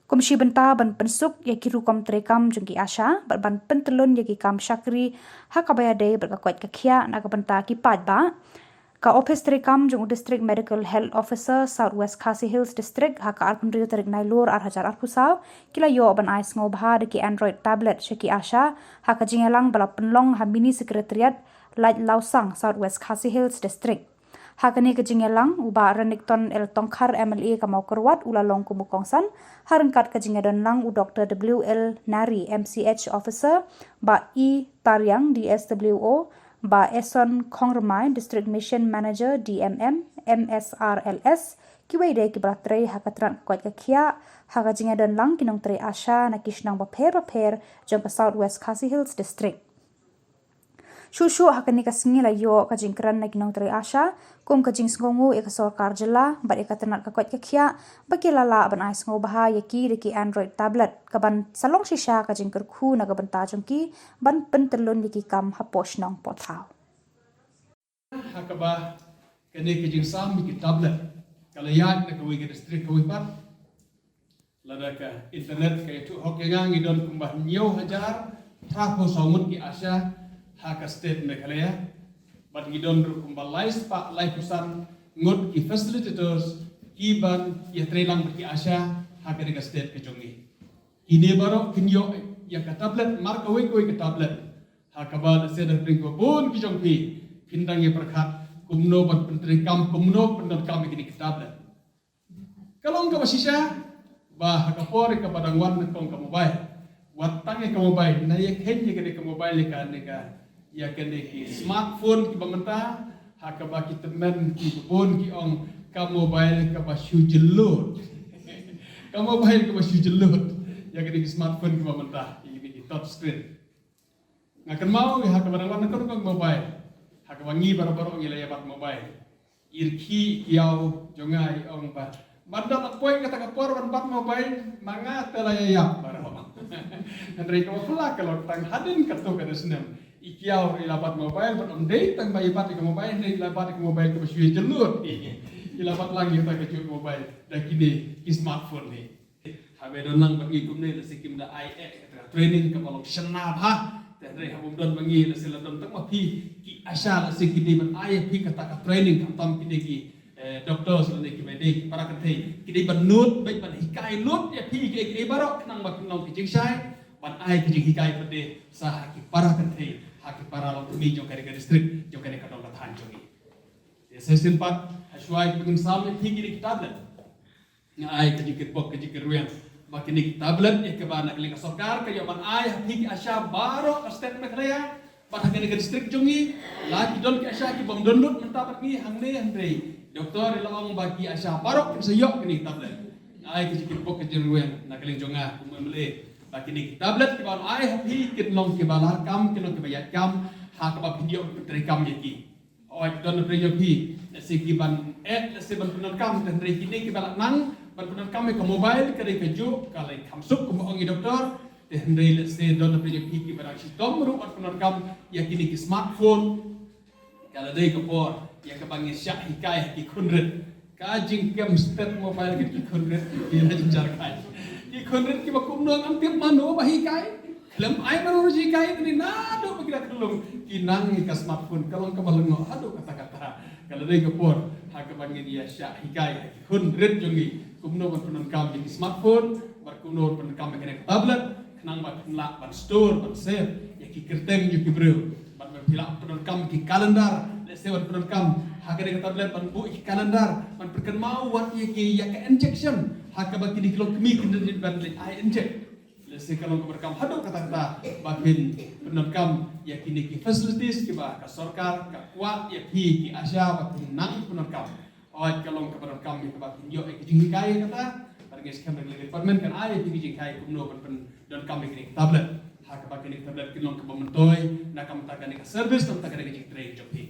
Komisi benta ban pensuk yaki rukom terekam jengki asha ban pentelun yaki kam syakri hakabayade berkakuat kakia naga benta ki padba ka office terekam jung district medical health officer Southwest Khasi Hills district haka arpundri terik nailur arhajar arpusaw kila yo ban ais ngobha deki android tablet syaki asha haka jingelang bala penlong hamini sekretariat Light Lausang Southwest Khasi Hills district. Hakani kejingelang uba renikton el tongkar MLA kamau kerwat ulalong kumukongsan harengkat kejingedon lang u Dr. WL Nari MCH officer ba E Taryang DSWO ba Eson Kongrmai District Mission Manager DMM MSRLS kiwede kibratrei hakatran kuat kekia hakajingedon lang kinong tre asha nakishnang baper jong ke Southwest Khasi Hills district. Shushu hakani kasingi la yo kajing keran na ginong teri asha kum kajing sengongu eka sorkar jela bat eka tenat kakwat kekia bagi lala ban ais ngobaha yaki deki android tablet kaban salong shisha kajing kerku na kaban tajongki ban pentelun yaki kam haposh nong potau. Hakaba kene kajing sam yaki tablet kalayat na kawi ke distrik kawi pat lada ka internet kaya tu hokengang idon kumbah nyo hajar trapo songut ki asha haka state Meghalaya bat ngidon kumbalais pak lai pusan ngot ki facilitators kiban ya trelang berki asya haka dega state kejongi ini baro kinyo ya ka tablet marka we ke tablet haka ba seda pringko bon kijongpi pindang ya perkat kumno bat pentri kam kumno pendot kam kini ke tablet kalong ka basisya ba haka pore ka padangwan kong ka mobile watang ka mobile na ya kenye ka mobile ka nega ya kene ki smartphone ki bamenta hakaba ki temen ki bon ki ong ka mobile ka basu jelut ka mobile ka basu jelut ya kene ki smartphone ki bamenta ki touch screen ngakan mau ya hakaba nang kan kong mobile hakaba ngi baro-baro ngi layabat mobile irki kiau jongai ong ba mandat apoy kata kapor ban mobile manga telaya baro Andre ko pula kalau tang hadin kato kada senam ikiau ilapat mobile but ondei tang bayi pat ke mobile ndei ilapat ke mobile ke basui jelut ilapat langi ta ke mobile dah kini ki smartphone ni habe don nang bagi kumne le sikim da IE training ke balong senab ha tare habum don bagi le sila don tang mapi ki asal sikidi ban IE pi kata ka training kam tam kini ki doktor sila ki medik para kete kini ban nut baik ban hikai lut ya pi ki barok nang bak nong ki jingsai ban IE ki hikai pede sah ki para kete haki para lo tumi jong kare distrik jong kare kadong katan jongi sesin pat aswai bugin samle higi di tablet ai kejikit bok kejikit ruyan makini tablet ya kebana keling sokar kaya man ai higi asya baro ka state Meghalaya pat hagi distrik jongi lagi don ki asya ki bom dondot mentapat ni hangne andre doktor ilong bagi asya baro ki sayok kini tablet ai kejikit bok kejikit ruyan nakeling jonga kumemle Bakini tablet ki ban ai happy kin long ki bala kam kin long ki bayat kam ha ka ba video tri kam yaki oi don pri yoki se ki ban se ban punan kam dan re kini ki bala nang ban punan kam ke mobile ke ke ju ka lai kam sup ko ongi doktor dan re se don pri yoki ki bala si tom ru ban punan kam yakini ki smartphone kala dei ko por ya ka bangi syak hikai ki kunret ka jing kem state mobile ki kunret ki na jar kai ki konret ki bakum nong ampir mano bahi kai lem ai mano ji kai ni nado bakira kelung ki nang ka smartphone kalong ka balengo ado kata-kata kalau dei ko por ha ka bangin ya sya hikai ki konret jongi kumno ban punan kam ki smartphone bar kumno ban kam ki tablet kenang ba kenlak ban store ban save ya ki kerteng ju ki bro ban pila punan kam ki kalendar le se ban punan kam ha ka dei tablet ban bu ki kalendar ban perken mau wat ki ya ka injection haka bagi di kilo kemi kendali ban le ai inject le se kalau berkam hado kata-kata bakin penerkam ya kini ki facilities ki ba ka sarkar ka kuat ya pi ki asya bakin nang penerkam oi kalau ke penerkam ki bakin yo ki jing kai kata barang skam le department kan ai pi jing kai kumno ban dan kami kini tablet haka bakin tablet kilong ke pementoy na kam ta kan service tam ta kan jing train jopi